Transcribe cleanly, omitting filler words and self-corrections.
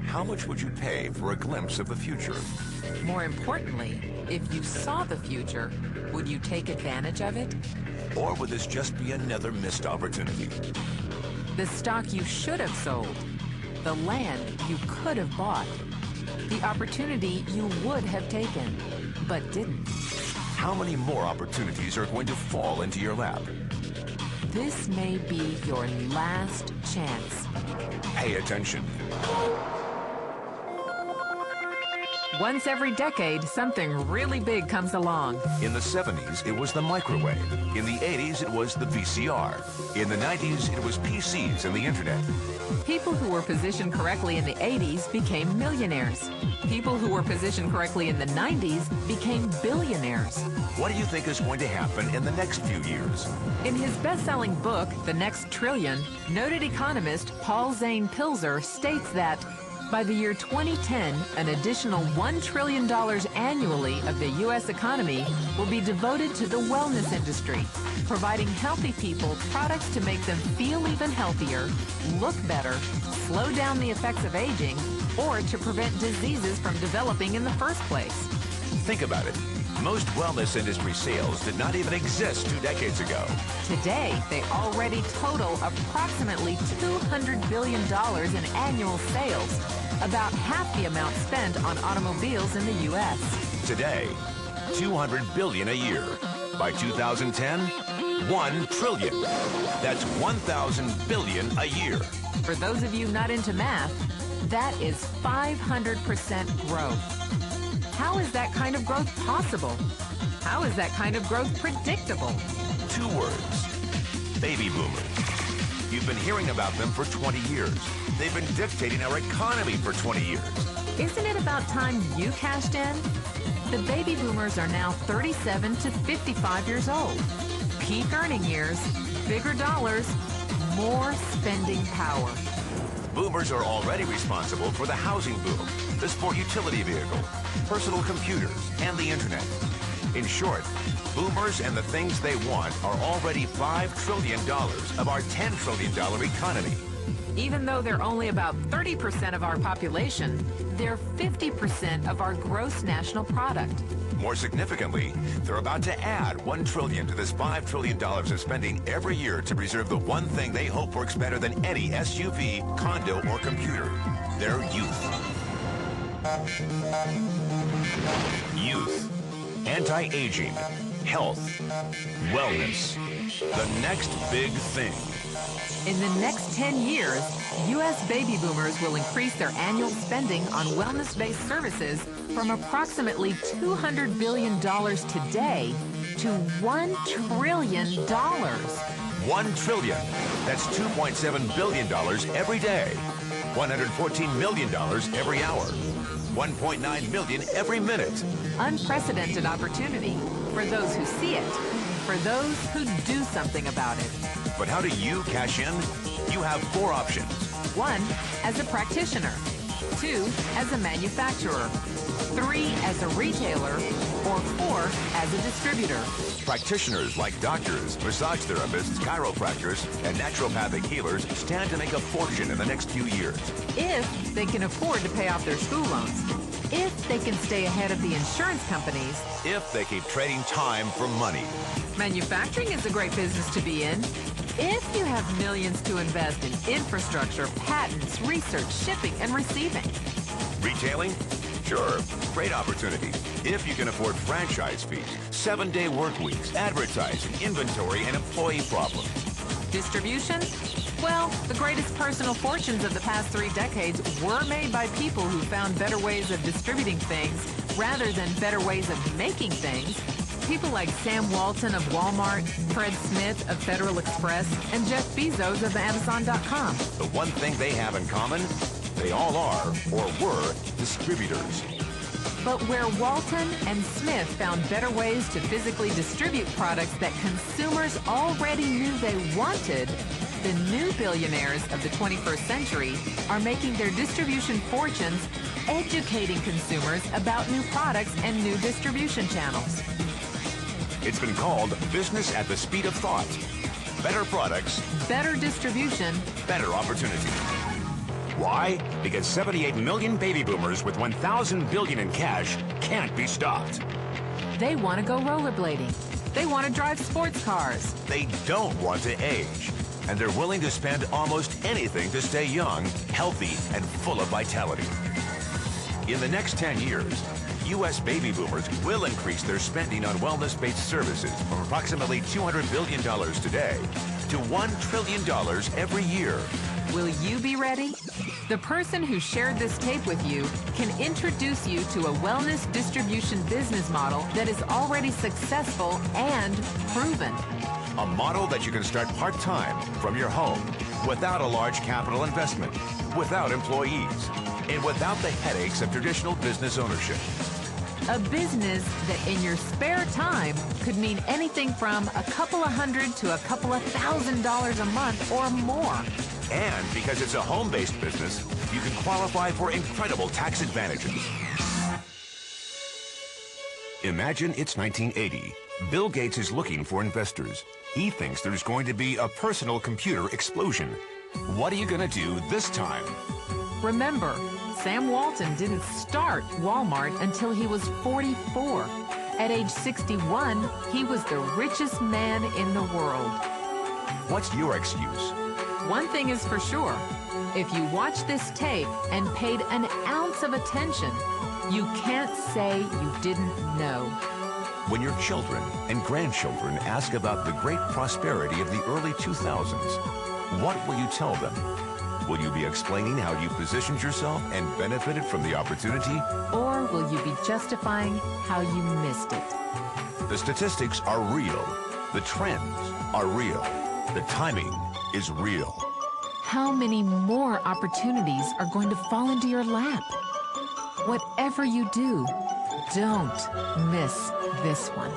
how much would you pay for a glimpse of the future? More importantly, if you saw the future, would you take advantage of it? Or would this just be another missed opportunity? The stock you should have sold, the land you could have bought, the opportunity you would have taken, but didn't. How many more opportunities are going to fall into your lap? This may be your last chance. Pay attention. Once every decade, something really big comes along. In the 70s, it was the microwave. In the 80s, it was the VCR. In the 90s, it was PCs and the internet. People who were positioned correctly in the 80s became millionaires. People who were positioned correctly in the 90s became billionaires. What do you think is going to happen in the next few years? In his best-selling book, The Next Trillion, noted economist Paul Zane Pilzer states that by the year 2010, an additional $1 trillion annually of the U.S. economy will be devoted to the wellness industry, providing healthy people products to make them feel even healthier, look better, slow down the effects of aging, or to prevent diseases from developing in the first place. Think about it. Most wellness industry sales did not even exist 2 decades ago. Today, they already total approximately $200 billion in annual sales, about half the amount spent on automobiles in the U.S. Today, $200 billion a year. By 2010, $1 trillion. That's 1,000 billion a year. For those of you not into math, that is 500% growth. How is that kind of growth possible? How is that kind of growth predictable? 2 words. Baby boomers. You've been hearing about them for 20 years. They've been dictating our economy for 20 years. Isn't it about time you cashed in? The baby boomers are now 37 to 55 years old. Peak earning years, bigger dollars, more spending power. Boomers are already responsible for the housing boom, the sport utility vehicle, personal computers, and the internet. In short, boomers and the things they want are already $5 trillion of our $10 trillion economy. Even though they're only about 30% of our population, they're 50% of our gross national product. More significantly, they're about to add $1 trillion to this $5 trillion of spending every year to preserve the one thing they hope works better than any SUV, condo, or computer: their youth. Youth, anti-aging, health, wellness. The next big thing. In the next 10 years, U.S. baby boomers will increase their annual spending on wellness-based services from approximately $200 billion today to $1 trillion. $1 trillion. That's $2.7 billion every day. $114 million every hour. $1.9 million every minute. Unprecedented opportunity for those who see it, for those who do something about it. But how do you cash in? You have 4 options. 1, as a practitioner. 2, as a manufacturer. 3, as a retailer. Or 4, as a distributor. Practitioners like doctors, massage therapists, chiropractors, and naturopathic healers stand to make a fortune in the next few years. If they can afford to pay off their school loans. If they can stay ahead of the insurance companies. If they keep trading time for money. Manufacturing is a great business to be in. If you have millions to invest in infrastructure, patents, research, shipping, and receiving. Retailing? Sure, great opportunity. If you can afford franchise fees, 7-day work weeks, advertising, inventory, and employee problems. Distribution? Well, the greatest personal fortunes of the past 3 decades were made by people who found better ways of distributing things rather than better ways of making things. People like Sam Walton of Walmart, Fred Smith of Federal Express, and Jeff Bezos of Amazon.com. The one thing they have in common, they all are, or were, distributors. But where Walton and Smith found better ways to physically distribute products that consumers already knew they wanted, the new billionaires of the 21st century are making their distribution fortunes educating consumers about new products and new distribution channels. It's been called business at the speed of thought. Better products, better distribution, better opportunity. Why? Because 78 million baby boomers with 1,000 billion in cash can't be stopped. They want to go rollerblading. They want to drive sports cars. They don't want to age. And they're willing to spend almost anything to stay young, healthy, and full of vitality. In the next 10 years, U.S. baby boomers will increase their spending on wellness-based services from approximately $200 billion today to $1 trillion every year. Will you be ready? The person who shared this tape with you can introduce you to a wellness distribution business model that is already successful and proven. A model that you can start part-time from your home without a large capital investment, without employees, and without the headaches of traditional business ownership. A business that in your spare time could mean anything from a couple of $100 to a couple of $1,000 a month or more. And because it's a home-based business, you can qualify for incredible tax advantages. Imagine it's 1980. Bill Gates is looking for investors. He thinks there's going to be a personal computer explosion. What are you going to do this time? Remember, Sam Walton didn't start Walmart until he was 44. At age 61, he was the richest man in the world. What's your excuse? One thing is for sure, if you watch this tape and paid an ounce of attention, you can't say you didn't know. When your children and grandchildren ask about the great prosperity of the early 2000s, what will you tell them? Will you be explaining how you positioned yourself and benefited from the opportunity? Or will you be justifying how you missed it? The statistics are real. The trends are real. The timing is real. How many more opportunities are going to fall into your lap? Whatever you do, don't miss this one.